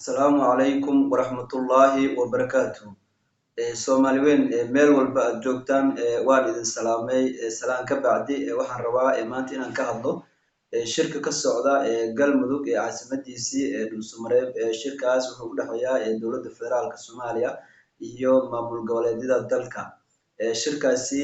Asalaamu calaykum waraxmatullaahi wabarakaatuh. Soomaali weyn meel walba aad joogtaan waan idin salaamay. Salaan ka bacdi waxaan rabaa maanta inaan ka hadlo shirka ka socda Galmudug caasimadiisii Dhuusamareeb. Shirkaas wuxuu u dhexeeyaa dowladda federaalka Soomaaliya iyo maamul goboleedyada dalka. Shirkaasi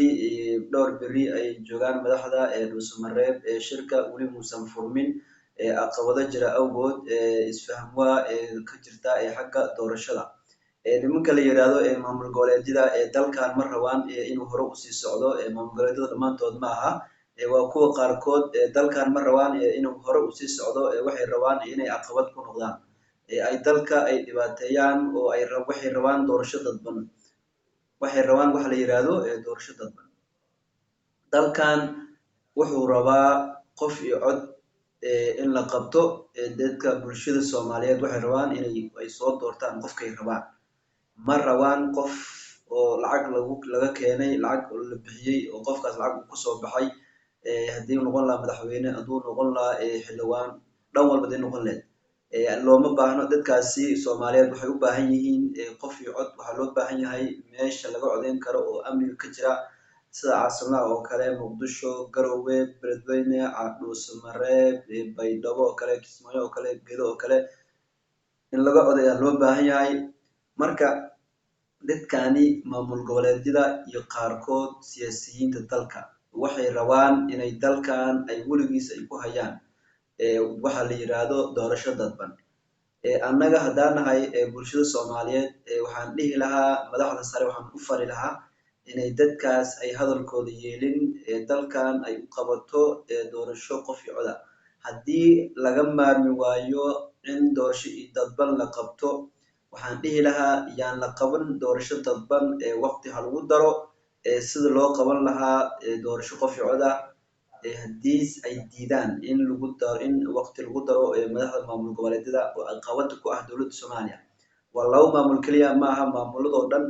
dhowr beri ay joogaan madaxda Dhuusamareeb. Shirka weli muusan furmin caqabado jira awgood isfaham waa ka jirta xagga doorashada. Nimanka la yiraahdo maamul goboleedyada dalkan ma rabaan inuu hore usii socdo. Maamul goboleedyada dhammaantood ma aha, waa kuwa qaarkood dalkan ma rabaan inuu hore usii socdo. Waxay rabaan inay caqabad ku noqdaan, ay dalka ay dhibaateeyaan, oo waxay rabaan doorasho dadban. Waxay rabaan waxa la yiraahdo doorasho dadban. Dalkan wuxuu rabaa qof iyo cod in la qabto. Dadka bulshada Soomaaliyeed waxay rabaan inay soo doortaan qofkay rabaan. Ma rabaan qof oo lacag laga keenay, lacag la bixiyay oo qofkaas lacag uu kusoo baxay. Haddii uu noqon lahaa madaxweyne, hadduu noqon lahaa xildhibaan, dhan walba haday noqon lahayd. Looma baahno. Dadkaasi Soomaaliyeed waxay u baahan yihiin qof iyo cod. Waxaa loo baahan yahay meesha laga codeyn karo oo amniga ka jira, sida caasimadaha oo kale Muqdisho, Garowe, Beledweyne, Dhuusamareeb, Baydhabo oo kale, Kismaayo oo kale, Gedo oo kale in laga codeeyaa loo baahan yahay. Marka dadkani maamul goboleedyada iyo qaarkood siyaasiyiinta dalka waxay rabaan inay dalkan ay weligiis ay ku hayaan waxa la yiraahdo doorasho dadban. Annaga haddaan nahay bulshada Soomaaliyeed, waxaan dhihi lahaa madaxda sare, waxaan u fari lahaa inay dadkaas ay hadalkooda yeelin, dalkan ay u qabato doorasho qof iyo cod ah. Haddii laga maarmi waayo in doorasho dadban la qabto, waxaan dhihi lahaa yaan la qaban doorasho dadban. Waqti ha lagu daro sida loo qaban lahaa doorasho qof iyo cod ah. Haddii ay diidaan in waqti lagu daro madaxda maamul goboleedyada oo caqabada ku ah dowladda Soomaaliya. Waa laba maamul kaliya ma aha, maamuladoo dhan.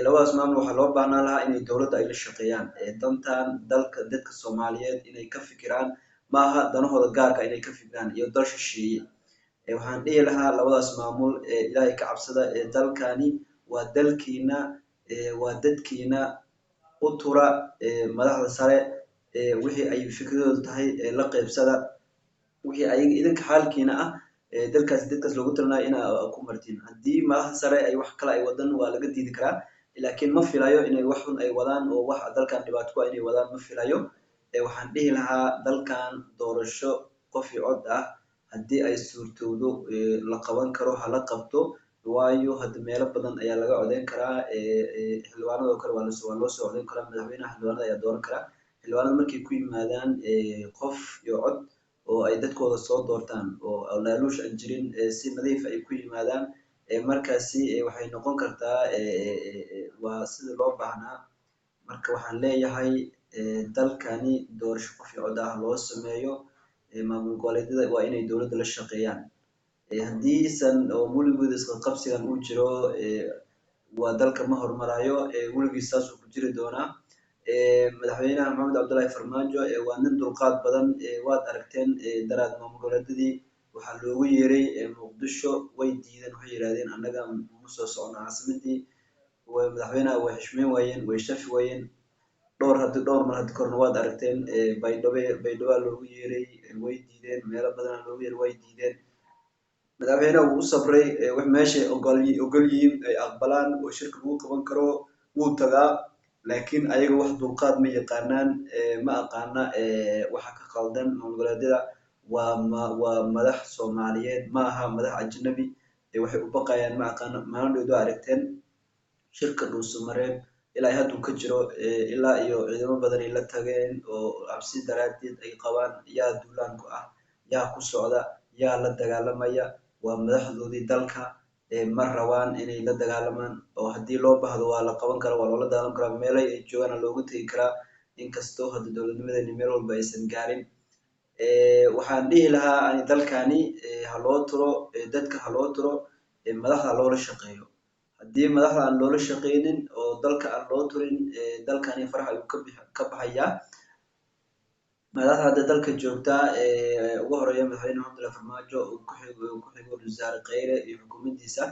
Labadaas maamul waxaa loo baahnaan lahaa inay dowladda ay la shaqeeyaan. Dantan dalka dadka Soomaaliyeed inay ka fikiraan ma aha danahooda gaarka inay ka fikiraan iyo dal shisheeye. Waxaan dhihi lahaa labadaas maamul Ilaahay ka cabsada. Dalkani waa dalkiina, waa dadkiina. U tura madaxda sare wixii ay fikradooda tahay la qaybsada. Wixii ay idinka xaalkiina ah dadkaas loogu talinayo inaa ku martiin. Haddii madaxda sare ay wax kale ay wadan waa laga diidi karaa, laakiin ma filayo inay wax xun ay wadaan oo wax dalkan dhibaato ku ah inay wadaan ma filayo. Waxaan dhihi lahaa dalkan doorasho qof iyo cod ah haddii ay suurtowdo la qaban karo ha la qabto. Waayo hadda meelo badan ayaa laga codeyn karaa. Xildhibaanada oo kale waa loo soo codeyn karaa. Madaxweynaha xildhibaanada ayaa dooran karaa. Xildhibaanada markay ku yimaadaan qof iyo cod oo ay dadkooda soo doortaan oo laaluush aan jirin, si nadiif ay ku yimaadaan, markaasi waxay noqon kartaa waa sida loo baahnaa. Marka waxaan leeyahay dalkani doorasho qof iyo cod ah loo sameeyo. Maamul goboleedyada waa inay dowladda la shaqeeyaan. Haddiisan oo weligood isla qabsigan uu jiro, waa dalka ma hormarayo. Weligiis saas uu ku jiri doonaa. Madaxweynaha Maxamed Cabdullaahi Farmaajo waa nin dulqaad badan. Waad aragteen daraad maamul goboleedyadii waxaa loogu yeeray Muqdisho way diideen. Waxay yiraahdeen annaga ma soo socono caasimadii. Madaxweynaha way xushmeyn waayeen, way shafi waayeen. dhowr mar hadda korna waad aragteen Baydhabo loogu yeeray way diideen. Meelo badan loogu yeeray way diideen. Madaxweynaha wuu u sabray. Wax meeshay ogol yihiin ay aqbalaan oo shirka lagu qaban karo wuu tagaa, laakiin ayaga wax dulqaad ma yaqaanaan. Ma aqaana waxa ka qaldan maamul goboleedyada. Waa madax Soomaaliyeed ma aha madax ajnabi. Waxay u baqayaan ma aqaana. Maalin dhow aragteen shirka Dhuusamareeb ilaa hadda uu ka jiro, ilaa iyo ciidamo badan ay la tageen oo cabsi daraadeed ay qabaan. Yaa duulaan ku ah, yaa ku socda, yaa la dagaalamaya. Waa madaxdoodii dalka. Ma rabaan inay la dagaalamaan, oo haddii loo baahdo waa la qaban karaa, waa loola dagaalan karaa. Meelay ay joogaan looga tegi karaa. Inkastoo hadda dowladnimadeena meel walba aysan gaarin. Waxaan dhihi lahaa dalkani ha loo turo, dadka ha loo turo, madaxda loola shaqeeyo. Haddii madaxda aan loola shaqeynin oo dalka aan loo turin, dalkani faraha ayuu ka baxayaa. madaxda hadda dalka joogta ugu horeeya madaxweyne Cabdullaahi Farmaajo oo ku xigo wasaare Khayre iyo xukuumaddiisa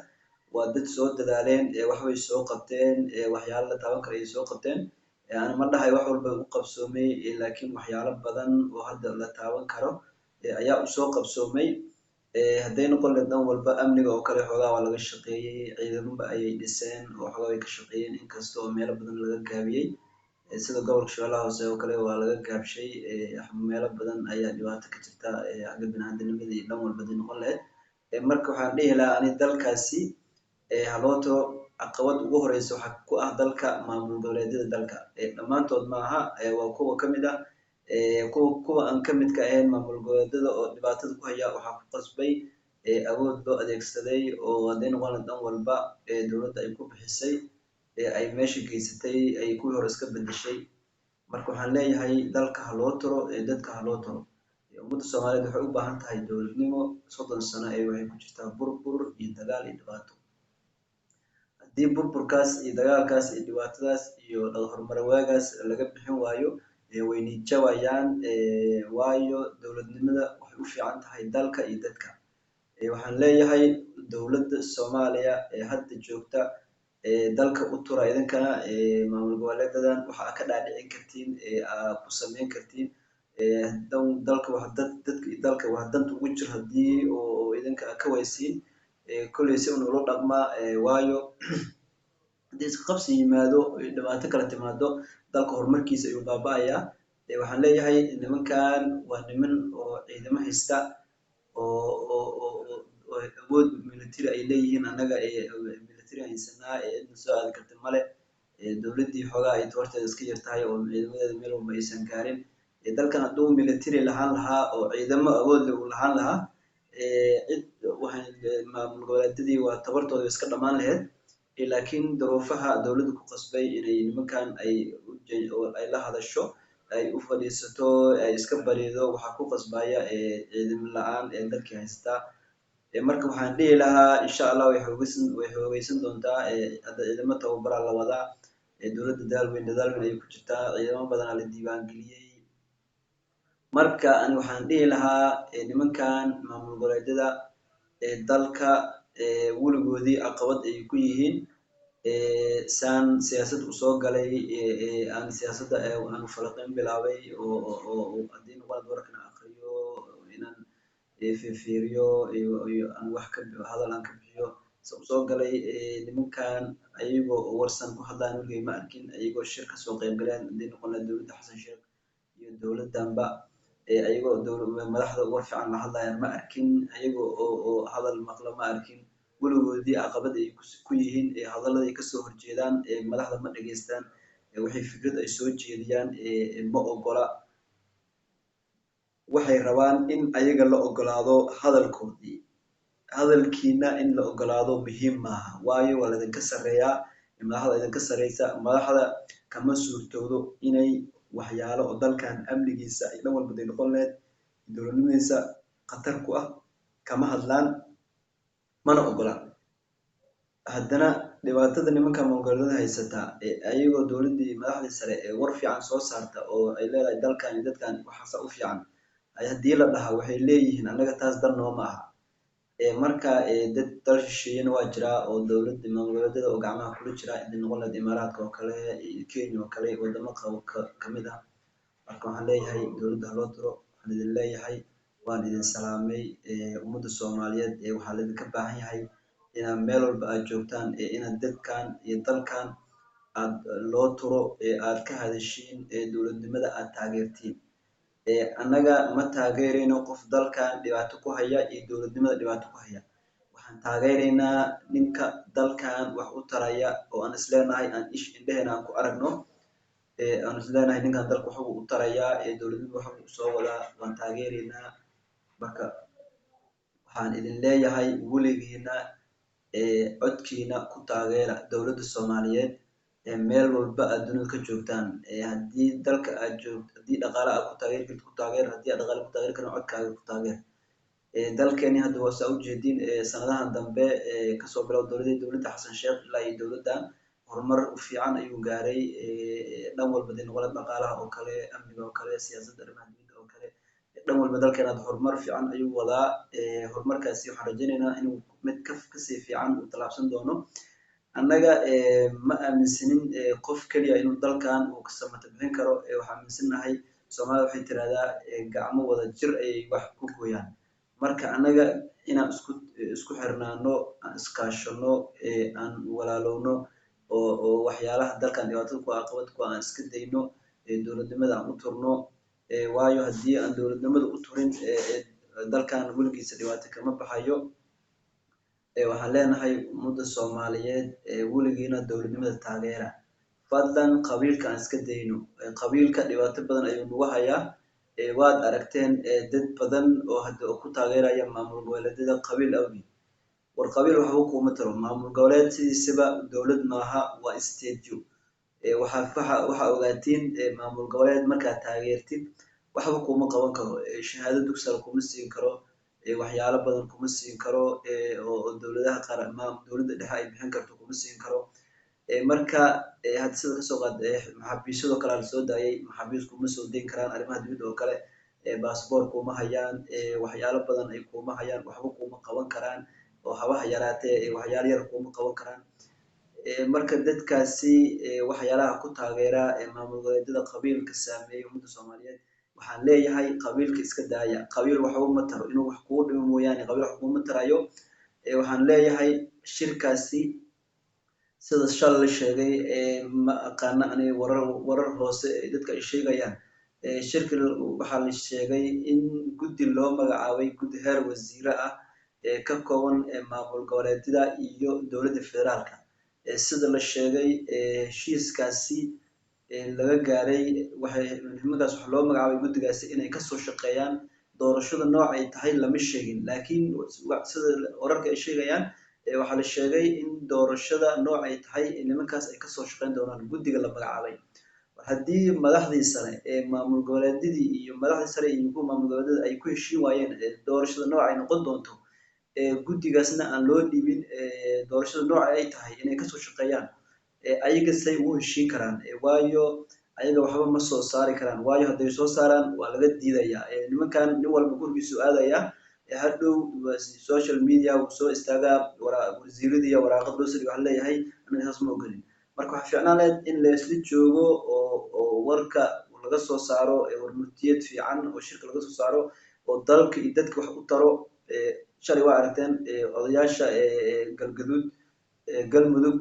waa dad soo dadaaleen wax way soo qabteen waxyaalo la taaban karo ay soo qabteen aan ma dhahay wax walba u qabsoomay laakiin waxyaalo badan oo hadda la taaban karo ayaa u soo qabsoomay hadday noqon lahayd dhan walba amniga oo kale xoogaa waa laga shaqeeyey ciidamada ayay dhiseen oo xoogaa way ka shaqeeyeen inkasta oo meelo badan laga gaabiyey sida gobolka Shabeellaha Hoose oo kale waa laga gaabshay meelo badan ayaa dhibaato ka jirta xagga bini'aadanimada iyo dhan walba hadday noqon lahayd marka waxaan dhihi lahaa ani dalkaasi halooto caqabad ugu horeysa waxaa ku ah dalka maamul goboleedyada dalka dhammaantood maaha waa kuwa ka mid ah kuwa aan ka midka ahayn maamul goboleedyada oo dhibaatada ku haya waxaa ku qasbay awood loo adeegsaday oo hadday noqon lahayd dhan walba dowladda ay ku bixisay ay meesha geysatay ay kuwii hore iska bedeshay marka waxaan leeyahay dalka ha loo turo dadka ha loo turo ummadda Soomaaliyeed waxay u baahan tahay dowladnimo 30 sano waxay ku jirtaa burbur iyo dagaal iyo dhibaato haddii burburkaas iyo dagaalkaas iyo dhibaatadaas iyo horumar waagaas laga bixin waayo way nijabayaan waayo dowladnimada waxay u fiican tahay dalka iyo dadka waxaan leeyahay dowladda Soomaaliya hadda joogta dalka u tura idinkana maamul goboleedadan waxa ka dhaadhicin kartiin ku sameyn kartiin dalka wax dalka wax danta ugu jir haddii oo idinka ka waysiin kolley si uu loo dhaqma waayo haddii iska qabsi yimaado dhibaato kala timaado dalka horumarkiisa ayuu baaba'ayaa waxaan leeyahay nimankan waa niman oo ciidamo haysta oo awood military ay leeyihiin annaga military haysanaa cidna soo aadi karta male dowladdii xoogaa ay tabarteeda iska yartahay oo ciidamadeeda meel walba aysan gaarin dalkan hadduu military lahaan lahaa oo ciidamo awood leh uu lahaan lahaa maamul goboleedyadii waa tabartooda iska dhammaan lahayd laakiin duruufaha dowladda ku qasbay inay nimankan ay la hadasho ay u fadhiisato ay iska barido waxaa ku qasbaya ciidamo la-aan dalkii haystaa marka waxaan dhihi lahaa insha Allah way xoogeysan doontaa hadda ciidamo tababar la wadaa dowladda dadaal weyn ay ku jirtaa ciidamo badan la diiwaan geliyay marka ani waxaan dhihi lahaa nimankan maamul goboleedyada dalka weligoodii caqabad ay ku yihiin saan siyaasad u soo galay aan siyaasadda aan falaqayn bilaabay oo haddii noqon warkan akhriyo inaan fiiriyo iyo aan wax ka hadal aan ka bixiyo soo galay nimankan ayagoo warsan ku hadlaan weligay ma arkin ayagoo shir ka soo qayb galeen haddii noqon lahayd dowladda Xasan Sheekh iyo dowladdanba ayagoo madaxda war fiican la hadlayaan ma arkin ayagoo oo hadal maqlo ma arkin weligoodii caqabad ay ku yihiin hadallada ay kasoo horjeedaan madaxda ma dhageystaan waxay fikrad ay soo jeediyaan ma ogola waxay rabaan in ayaga la ogolaado hadalkoodii hadalkiina in la ogolaado muhiim maaha waayo waa laidinka sarreeyaa madaxda idinka sarreysa madaxda kama suurtoodo inay waxyaalo oo dalkan amnigiisa ay dhan walba noqon lahayd dowladnimadiisa khatar ku ah kama hadlaan mana ogola haddana dhibaatada nimanka maamulgoboleedyada haysata ayagoo dowladdii madaxdii sare war fiican soo saarta oo ay leedahay dalkan iyo dadkan waxaasa u fiican haddii la dhahaa waxay leeyihiin annaga taas dan nooma aha marka dad dal shisheeyana waa jiraa oo dowladda maamul goboleedyada oo gacmaha kula jira inay noqon lahayd imaaraadka oo kale Kenya oo kale wadamo kamid ah marka waxaan leeyahay dowladda ha loo turo waxaan idin leeyahay waan idin salaamay ummadda Soomaaliyeed waxaa laidinka baahan yahay inaad meel walba aad joogtaan inaad dadkan iyo dalkan aad loo turo aad ka hadashiin dowladnimada aad taageertiin annaga ma taageerayno qof dalkan dhibaato ku haya iyo dowladnimada dhibaato ku haya waxaan taageeraynaa ninka dalkan wax u taraya oo aan isleenahay aan indheheena aan ku aragno aan isleenahay ninkan dalka wax u taraya dowladnimada wax u soo wadaa waan taageeraynaa marka waxaan idin leeyahay weligiina codkiina ku taageera dowladda Soomaaliyeed meel walba aad dunida ka joogtaan haddii dalka aad joogto haddii dhaqaale aad ku taageeri karto ku taageer haddii aad dhaqaale ku taageeri karto codkaaga ku taageer dalkeeni hadda waa saa u jeedin sanadahan dambe kasoo bilow dowladda Xasan Sheekh ilaa iyo dowladdan horumar u fiican ayuu gaaray dhan walba noqon dhaqaalaha oo kale amniga oo kale siyaasadda arrimaha dibadda dhan walba dalkeena horumar fiican ayuu wadaa horumarkaasi waxaan rajaynaynaa inuu mid kasii fiican u talaabsan doono annaga ma aaminsanin qof kaliya inuu dalkan uu ka samata bixin karo waxaan aaminsanahay Soomaaliya waxay tiraahdaa gacmo wada jir ay wax ku gooyaan marka annaga inaan isku xirnaano aan iskaashano aan walaalowno oo waxyaalaha dalkan dhibaatada ku caqabad ku aan iska dayno dowladnimada aan u turno waayo haddii aan dowladnimada u turin dalkan weligiisa dhibaato kama baxayo waxaan leenahay ummadda Soomaaliyeed weligiina dowladnimada taageera fadlan qabiilka aan iska dayno qabiilka dhibaato badan ayuu nagu hayaa waad aragteen dad badan oo hadda ku taageeraya maamul goboleedyada qabiil awgeed war qabiil waxba kuma taro maamul goboleed sidiisaba dowlad maaha waa isteedyo waxa ogaatiin maamul goboleed markaad taageertid waxba kuma qaban karo shahaado dugsiga kuma siin karo waxyaalo badan kuma siin karo oo dowladaha qaar dowladda dhexe ay bixin karto kuma siin karo marka hadda sida kasoo qaaday maxaabiisado kale la soo daayay maxaabiis kuma soo deyn karaan arrimaha dibadda oo kale baasaboor kuma hayaan waxyaalo badan ay kuma hayaan waxba kuma qaban karaan oo habaha yaraatee waxyaalo yar kuma qaban karaan marka dadkaasi waxyaalaha ku taageera maamul goboleedyada qabiilka saameeyay ummadda Soomaaliyeed waxaan leeyahay qabiilka iska daaya qabiil waxba ma taro inuu wax kugu dhimo mooyaane qabiil wax kuma tarayo waxaan leeyahay shirkaasi sida shal la sheegay ma aqaana ani warar hoose dadka ay sheegayaan shirka waxaa la sheegay in guddi loo magacaabay guddi heer wasiire ah ka kooban maamul goboleedyada iyo dowladda federaalka sida la sheegay heshiiskaasi laga gaaray nimankaas wax loo magacaabay guddigaasi inay kasoo shaqeeyaan doorashada nooc ay tahay lama sheegin laakiin sida wararka ay sheegayaan waxaa la sheegay in doorashada nooc ay tahay nimankaas ay kasoo shaqeyn doonaan guddiga la magacaabay haddii madaxdii sare maamul goboleedyadii iyo madaxdii sare iyo maamul goboleedyada ay ku heshiin waayeen doorashada nooc ay noqon doonto guddigaasna aan loo dhiibin doorashada nooc ay tahay inay kasoo shaqeeyaan ayaga say u heshiin karaan waayo ayaga waxba ma soo saari karaan waayo hadday soo saaraan waa laga diidayaa nimankan nin walba gurigiisu aadaya hadhow social media uu soo istaagaa wasiiradii iyo waraaqad loo sii waxaa leeyahay aniga saas ma ogolin marka waxa fiicnaan lahayd in la isla joogo oo warka laga soo saaro warmurtiyad fiican oo shirka laga soo saaro oo dalka iyo dadka wax u taro shalay waa aragteen odayaasha galmudug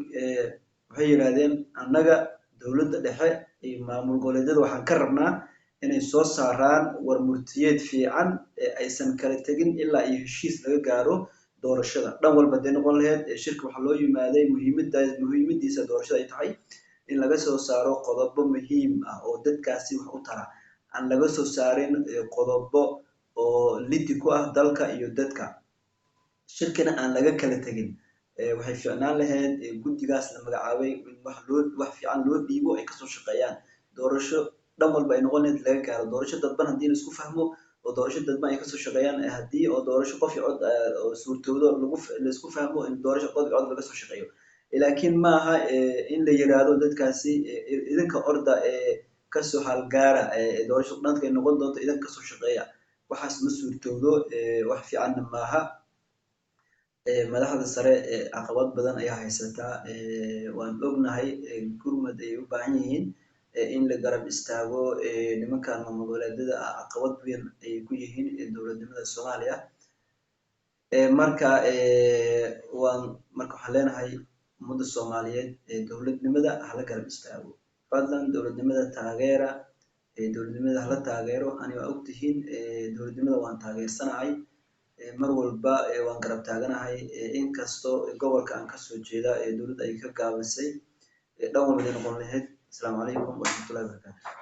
waxay yiraahdeen annaga dowladda dhexe iyo maamul goboleedyada waxaan ka rabnaa inay soo saaraan warmurtiyeed fiican aysan kala tegin ilaa iyo heshiis laga gaaro doorashada dhan walba dee noqon lahayd shirka waxaa loo yimaaday muhiimadiisa doorashada ay tahay in laga soo saaro qodobo muhiim ah oo dadkaasi wax u tara aan laga soo saarin qodobo oo lidi ku ah dalka iyo dadka shirkina aan laga kala tegin waxay fiicnaan lahayd guddigaas la magacaabay in wax fiican loo dhiibo ay kasoo shaqeeyaan doorasho dhan walba ay noqon lahayd laga gaaro doorasho dadban haddii la isku fahmo oo doorasho dadban ay kasoo shaqeeyaan haddii oo doorasho qof cod oo suurtoodo la isku fahmo in doorasho qof cod laga soo shaqeeyo laakiin ma aha in la yiraahdo dadkaasi idinka orda kasoo halgaara doorasho dhanka ay noqon doonto idinka kasoo shaqeeya waxaas ma suurtoodo wax fiicanna maaha madaxda sare caqabad badan ayaa haysataa waan ognahay gurmad ay u baahan yihiin in la garab istaago nimankan maamul goboleedyada caqabad weyn ay ku yihiin dowladnimada Soomaaliya marka waxaan leenahay ummadda Soomaaliyeed dowladnimada hala garab istaago fadlan dowladnimada taageera dowladnimada hala taageero aniga ogtihiin dowladnimada waan taageersanahay mar walba waan garab taaganahay inkastoo gobolka aan kasoo jeeda dowladda ay ka gaabisay dhan walba noqon lahayd. Asalaamu calaykum waraxmatullaahi wabarakaatuh.